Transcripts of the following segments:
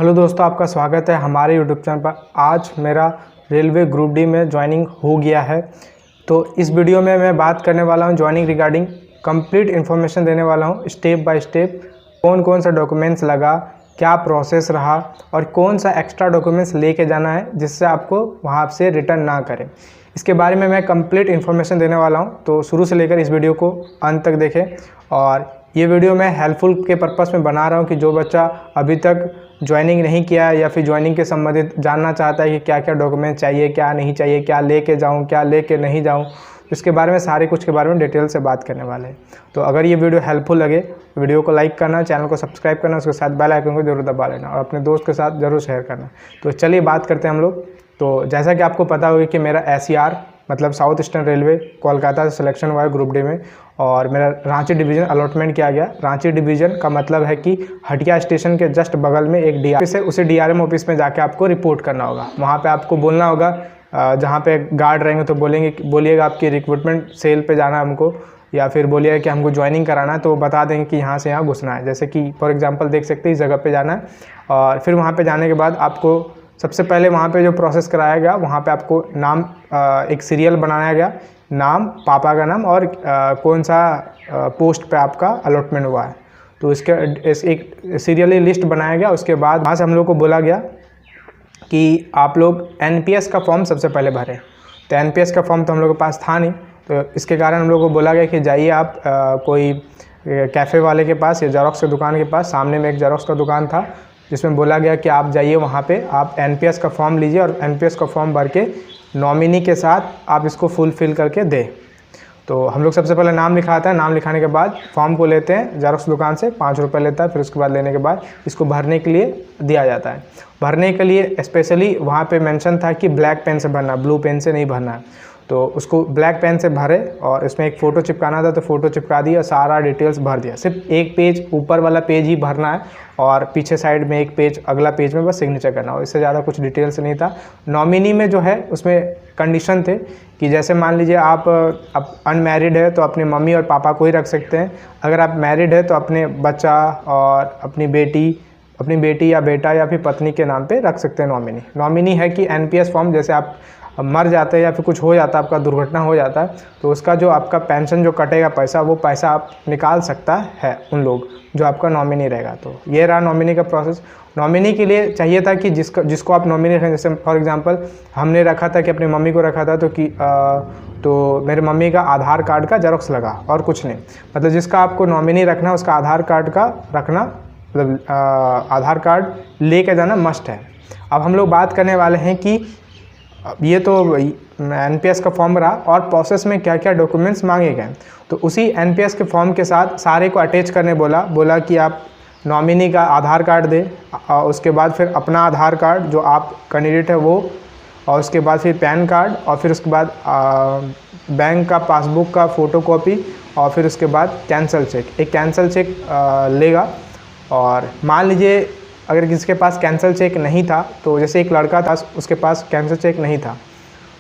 Hello दोस्तों, आपका स्वागत है हमारे यूट्यूब चैनल पर। आज मेरा रेलवे ग्रुप डी में ज्वाइनिंग हो गया है। तो इस वीडियो में मैं बात करने वाला हूं ज्वाइनिंग रिगार्डिंग कंप्लीट इन्फॉर्मेशन देने वाला हूं, स्टेप बाय स्टेप। कौन कौन सा डॉक्यूमेंट्स लगा, क्या प्रोसेस रहा और कौन सा एक्स्ट्रा डॉक्यूमेंट्स लेके जाना है जिससे आपको वहाँ से रिटर्न ना करें। इसके बारे में मैं कंप्लीट इन्फॉर्मेशन देने वाला हूं, तो शुरू से लेकर इस वीडियो को अंत तक देखें। और ये वीडियो मैं हेल्पफुल के पर्पस में बना रहा हूं कि जो बच्चा अभी तक ज्वाइनिंग नहीं किया है या फिर ज्वाइनिंग के संबंधित जानना चाहता है कि क्या क्या डॉक्यूमेंट चाहिए, क्या नहीं चाहिए, क्या लेके जाऊं, क्या लेके नहीं जाऊं, इसके बारे में सारे कुछ के बारे में डिटेल से बात करने वाले हैं। तो अगर ये वीडियो हेल्पफुल लगे वीडियो को लाइक करना, चैनल को सब्सक्राइब करना, उसके साथ बेल आइकन को जरूर दबा लेना और अपने दोस्त के साथ ज़रूर शेयर करना। तो चलिए बात करते हैं हम लोग। तो जैसा कि आपको पता होगा कि मेरा SER मतलब साउथ ईस्टर्न रेलवे कोलकाता से सिलेक्शन हुआ है ग्रुप डी में, और मेरा रांची डिवीज़न अलॉटमेंट किया गया। रांची डिवीज़न का मतलब है कि हटिया स्टेशन के जस्ट बगल में एक DRM ऑफिस है, उसी DRM ऑफिस में जाके आपको रिपोर्ट करना होगा। वहाँ पे आपको बोलना होगा, जहाँ पे गार्ड रहेंगे तो बोलिएगा आपकी रिक्रूटमेंट सेल पे जाना है हमको, या फिर बोलिएगा कि हमको ज्वाइनिंग कराना है, तो वो बता देंगे कि यहाँ से यहाँ घुसना है। जैसे कि फॉर एग्जांपल देख सकते हैं इस जगह पे जाना है। और फिर वहाँ पे जाने के बाद आपको सबसे पहले वहाँ पे जो प्रोसेस कराया गया, वहाँ पे आपको नाम एक सीरियल बनाया गया, नाम, पापा का नाम और कौन सा पोस्ट पे आपका अलॉटमेंट हुआ है, तो इसके एक सीरियली लिस्ट बनाया गया। उसके बाद वहाँ से हम लोग को बोला गया कि आप लोग NPS का फॉर्म सबसे पहले भरें। तो NPS का फॉर्म तो हम लोग के पास था नहीं, तो इसके कारण हम लोग को बोला गया कि जाइए आप कोई कैफ़े वाले के पास या जेरोक्स की दुकान के पास। सामने में एक जेरोक्स का दुकान था जिसमें बोला गया कि आप जाइए वहाँ पे, आप NPS का फॉर्म लीजिए और NPS का फॉर्म भर के नॉमिनी के साथ आप इसको फुलफ़िल करके दें। तो हम लोग सबसे पहले नाम लिखाते हैं, नाम लिखाने के बाद फॉर्म को लेते हैं जेरोक्स दुकान से, 5 रुपये लेता है। फिर उसके बाद लेने के बाद इसको भरने के लिए दिया जाता है। भरने के लिए स्पेशली वहाँ पे मेंशन था कि ब्लैक पेन से भरना, ब्लू पेन से नहीं भरना है। तो उसको ब्लैक पेन से भरे और इसमें एक फ़ोटो चिपकाना था, तो फ़ोटो चिपका दिया, सारा डिटेल्स भर दिया। सिर्फ एक पेज, ऊपर वाला पेज ही भरना है और पीछे साइड में एक पेज, अगला पेज में बस सिग्नेचर करना हो, इससे ज़्यादा कुछ डिटेल्स नहीं था। नॉमिनी में जो है उसमें कंडीशन थे कि जैसे मान लीजिए आप अनमैरिड है तो अपने मम्मी और पापा को ही रख सकते हैं। अगर आप मैरिड है तो अपने बच्चा और अपनी बेटी या बेटा या फिर पत्नी के नाम पे रख सकते हैं नॉमिनी। नॉमिनी है कि NPS फॉर्म, जैसे आप मर जाते हैं या फिर कुछ हो जाता है, आपका दुर्घटना हो जाता है, तो उसका जो आपका पेंशन जो कटेगा पैसा, वो पैसा आप निकाल सकता है उन लोग जो आपका नॉमिनी रहेगा। तो ये रहा नॉमिनी का प्रोसेस। नॉमिनी के लिए चाहिए था कि जिसको आप नॉमिनी रखें, जैसे फॉर एग्जांपल हमने रखा था कि अपनी मम्मी को रखा था, तो मेरे मम्मी का आधार कार्ड का जेरोक्स लगा और कुछ नहीं। मतलब जिसका आपको नॉमिनी रखना उसका आधार कार्ड का रखना, मतलब आधार कार्ड लेके जाना मस्ट है। अब हम लोग बात करने वाले हैं कि ये तो NPS का फॉर्म रहा और प्रोसेस में क्या क्या डॉक्यूमेंट्स मांगे गए। तो उसी NPS के फॉर्म के साथ सारे को अटैच करने बोला कि आप नॉमिनी का आधार कार्ड दें, और उसके बाद फिर अपना आधार कार्ड जो आप कैंडिडेट है वो, और उसके बाद फिर पैन कार्ड, और फिर उसके बाद बैंक का पासबुक का फ़ोटोकॉपी, और फिर उसके बाद कैंसिल चेक। एक कैंसिल चेक लेगा। और मान लीजिए अगर किसी के पास कैंसिल चेक नहीं था, तो जैसे एक लड़का था उसके पास कैंसिल चेक नहीं था,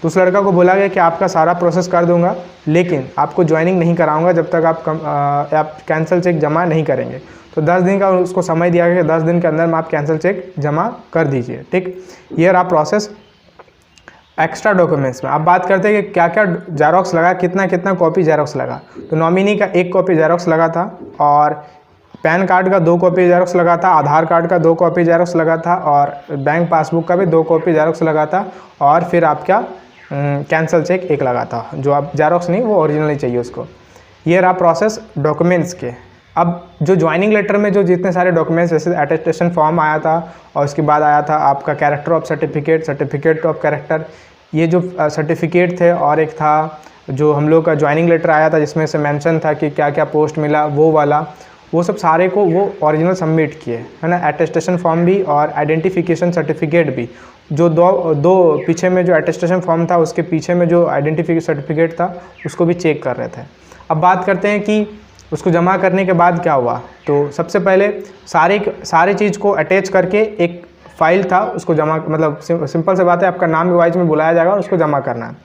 तो उस लड़का को बोला गया कि आपका सारा प्रोसेस कर दूंगा, लेकिन आपको ज्वाइनिंग नहीं कराऊंगा जब तक आप कैंसिल चेक जमा नहीं करेंगे। तो 10 दिन का उसको समय दिया गया कि 10 दिन के अंदर में आप कैंसिल चेक जमा कर दीजिए। ठीक, ये रहा प्रोसेस। एक्स्ट्रा डॉक्यूमेंट्स में अब बात करते हैं कि क्या क्या जेरोक्स लगा, कितना कॉपी जेरोक्स लगा। तो नॉमिनी का 1 कॉपी जेरोक्स लगा था, और पैन कार्ड का 2 कॉपी जेरोक्स लगा था, आधार कार्ड का 2 कॉपी जेरोक्स लगा था, और बैंक पासबुक का भी 2 कॉपी जेरोक्स लगा था, और फिर आपका कैंसिल चेक 1 लगा था। जो आप जेरोक्स नहीं, वो ओरिजिनल ही चाहिए उसको। ये रहा प्रोसेस डॉक्यूमेंट्स के। अब जो ज्वाइनिंग लेटर में जो जितने सारे डॉक्यूमेंट्स, जैसे अटेस्टेशन फॉर्म आया था, और उसके बाद आया था आपका character of certificate of character, ये जो सर्टिफिकेट थे, और एक था जो हम लोग का ज्वाइनिंग लेटर आया था जिसमें से मेंशन था कि क्या क्या पोस्ट मिला, वो वाला, वो सब सारे को वो ओरिजिनल सबमिट किए, है ना। अटेस्टेशन फॉर्म भी और आइडेंटिफिकेशन सर्टिफिकेट भी, जो दो पीछे में जो अटेस्टेशन फॉर्म था उसके पीछे में जो आइडेंटिफिकेशन सर्टिफिकेट था उसको भी चेक कर रहे थे। अब बात करते हैं कि उसको जमा करने के बाद क्या हुआ। तो सबसे पहले सारे चीज़ को अटैच करके एक फाइल था, उसको जमा, मतलब सिंपल से बात है, आपका नाम वाइज में बुलाया जाएगा और उसको जमा करना है।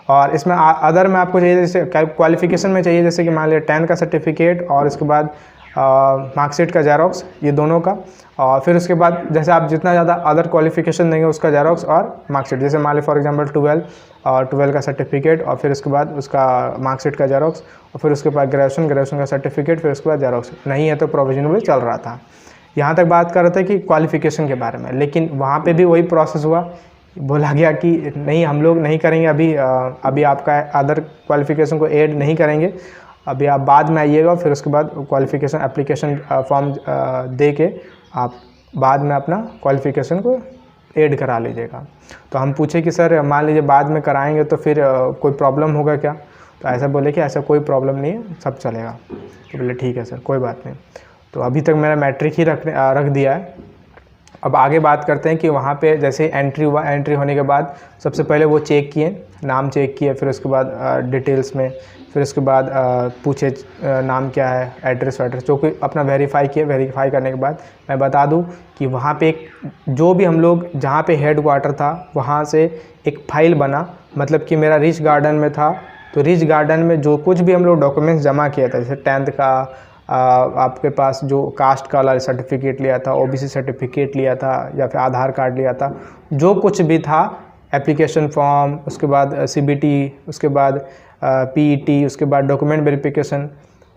और इसमें अदर में आपको चाहिए, जैसे क्वालिफिकेशन में चाहिए, जैसे कि मान लिया 10 का सर्टिफिकेट, और इसके बाद मार्कशीट का जेरोक्स, ये दोनों का। और फिर उसके बाद जैसे आप जितना ज़्यादा अदर क्वालिफिकेशन देंगे उसका जेरोक्स और मार्कशीट, जैसे मान ली फॉर एग्जांपल 12 और 12 का सर्टिफिकेट, और फिर उसके बाद उसका मार्कशीट का जेरोक्स, और फिर उसके बाद ग्रेजुएशन का सर्टिफिकेट, फिर उसके बाद जेरोक्स। नहीं है तो प्रोविजनल भी चल रहा था। यहाँ तक बात कर रहे थे कि क्वालिफिकेशन के बारे में, लेकिन वहाँ पे भी वही प्रोसेस हुआ। बोला गया कि नहीं, हम लोग नहीं करेंगे अभी आपका अदर क्वालिफिकेशन को ऐड नहीं करेंगे, अभी आप बाद में आइएगा, फिर उसके बाद क्वालिफिकेशन एप्लीकेशन फॉर्म दे के आप बाद में अपना क्वालिफिकेशन को ऐड करा लीजिएगा। तो हम पूछे कि सर मान लीजिए बाद में कराएंगे तो फिर कोई प्रॉब्लम होगा क्या? तो ऐसा बोले कि ऐसा कोई प्रॉब्लम नहीं है, सब चलेगा। तो बोले ठीक है सर, कोई बात नहीं। तो अभी तक मेरा मैट्रिक ही रख दिया है। अब आगे बात करते हैं कि वहाँ पे जैसे एंट्री हुआ, एंट्री होने के बाद सबसे पहले वो चेक किए, नाम चेक किए, फिर उसके बाद डिटेल्स में, फिर उसके बाद पूछे नाम क्या है, एड्रेस वैड्रेस, जो कोई अपना वेरीफाई किए। वेरीफाई करने के बाद मैं बता दूं कि वहाँ पे एक जो भी हम लोग जहाँ पे हेड क्वार्टर था वहाँ से एक फ़ाइल बना, मतलब कि मेरा रिच गार्डन में था, तो रिच गार्डन में जो कुछ भी हम लोग डॉक्यूमेंट्स जमा किया था, जैसे 10th का आपके पास जो कास्ट का वाला सर्टिफिकेट लिया था, ओबीसी सर्टिफिकेट लिया था, या फिर आधार कार्ड लिया था, जो कुछ भी था, एप्लीकेशन फॉर्म, उसके बाद सीबीटी, उसके बाद पीईटी, उसके बाद डॉक्यूमेंट वेरिफिकेशन,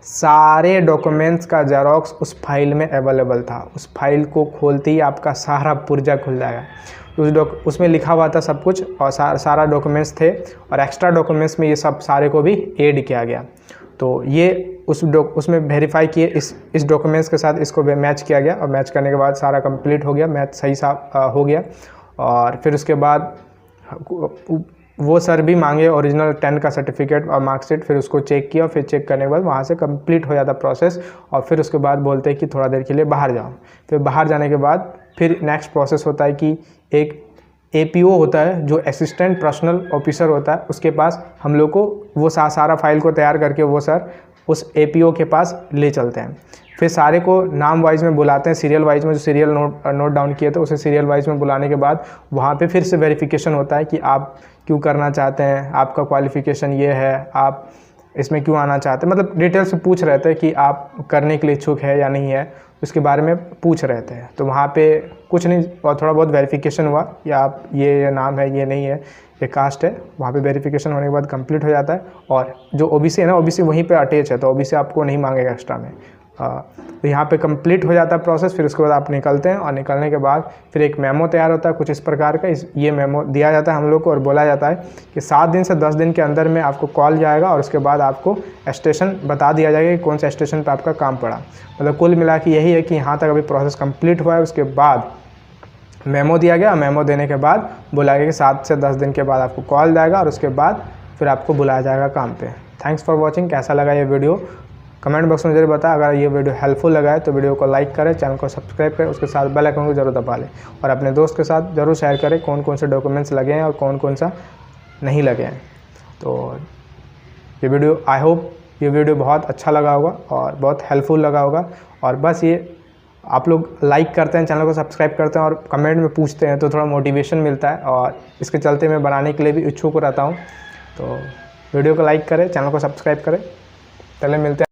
सारे डॉक्यूमेंट्स का जेरोक्स उस फाइल में अवेलेबल था। उस फाइल को खोलते ही आपका सारा पुर्जा खुल जाएगा। उसमें लिखा हुआ था सब कुछ, और सारा डॉक्यूमेंट्स थे, और एक्स्ट्रा डॉक्यूमेंट्स में ये सब सारे को भी ऐड किया गया। तो ये उसमें वेरीफाई किए, इस डॉक्यूमेंट्स के साथ इसको मैच किया गया, और मैच करने के बाद सारा कंप्लीट हो गया, मैच सही हो गया। और फिर उसके बाद वो सर भी मांगे ओरिजिनल 10 का सर्टिफिकेट और मार्कशीट, फिर उसको चेक किया, फिर चेक करने के बाद वहाँ से कंप्लीट हो जाता प्रोसेस। और फिर उसके बाद बोलते हैं कि थोड़ा देर के लिए बाहर जाओ। फिर बाहर जाने के बाद फिर नेक्स्ट प्रोसेस होता है कि एक APO होता है, जो असिस्टेंट पर्सनल ऑफिसर होता है, उसके पास हम लोग को वो सारा फाइल को तैयार करके वो सर उस APO के पास ले चलते हैं। फिर सारे को नाम वाइज में बुलाते हैं, सीरियल वाइज में, जो सीरियल नोट डाउन किए थे उसे सीरियल वाइज में बुलाने के बाद वहाँ पे फिर से वेरिफिकेशन होता है कि आप क्यों करना चाहते हैं, आपका क्वालिफिकेशन ये है, आप इसमें क्यों आना चाहते हैं, मतलब डिटेल से पूछ रहे थे कि आप करने के लिए इच्छुक है या नहीं है, उसके बारे में पूछ रहे थे। तो वहाँ पे कुछ नहीं, और थोड़ा बहुत वेरिफिकेशन हुआ, या आप ये नाम है, ये नहीं है, ये कास्ट है, वहाँ पे वेरिफिकेशन होने के बाद कंप्लीट हो जाता है। और जो OBC है ना, OBC वहीं पे अटैच है, तो OBC आपको नहीं मांगेगा एक्स्ट्रा में। तो यहाँ पे कंप्लीट हो जाता है प्रोसेस। फिर उसके बाद आप निकलते हैं, और निकलने के बाद फिर एक मेमो तैयार होता है कुछ इस प्रकार का। ये मेमो दिया जाता है हम लोग को, और बोला जाता है कि 7 दिन से 10 दिन के अंदर में आपको कॉल जाएगा, और उसके बाद आपको स्टेशन बता दिया जाएगा कि कौन सा स्टेशन पर आपका काम पड़ा। मतलब कुल मिला के यही है कि यहाँ तक अभी प्रोसेस कंप्लीट हुआ है। उसके बाद मेमो दिया गया, मेमो देने के बाद बोला गया कि 7 से 10 दिन के बाद आपको कॉल जाएगा, और उसके बाद फिर आपको बुलाया जाएगा काम पे। Thanks for watching. कैसा लगा ये वीडियो कमेंट बॉक्स में जरूर बताएं। अगर ये वीडियो हेल्पफुल लगा है तो वीडियो को लाइक करें, चैनल को सब्सक्राइब करें, उसके साथ बेल आइकन को जरूर दबा लें, और अपने दोस्त के साथ जरूर शेयर करें कौन कौन से डॉक्यूमेंट्स लगे हैं और कौन कौन सा नहीं लगे हैं। तो ये वीडियो, आई होप ये वीडियो बहुत अच्छा लगा होगा और बहुत हेल्पफुल लगा होगा। और बस ये आप लोग लाइक करते हैं, चैनल को सब्सक्राइब करते हैं, और कमेंट में पूछते हैं, तो थोड़ा मोटिवेशन मिलता है, और इसके चलते मैं बनाने के लिए भी इच्छुक रहता हूँ। तो वीडियो को लाइक करें, चैनल को सब्सक्राइब करें। चलिए मिलते हैं।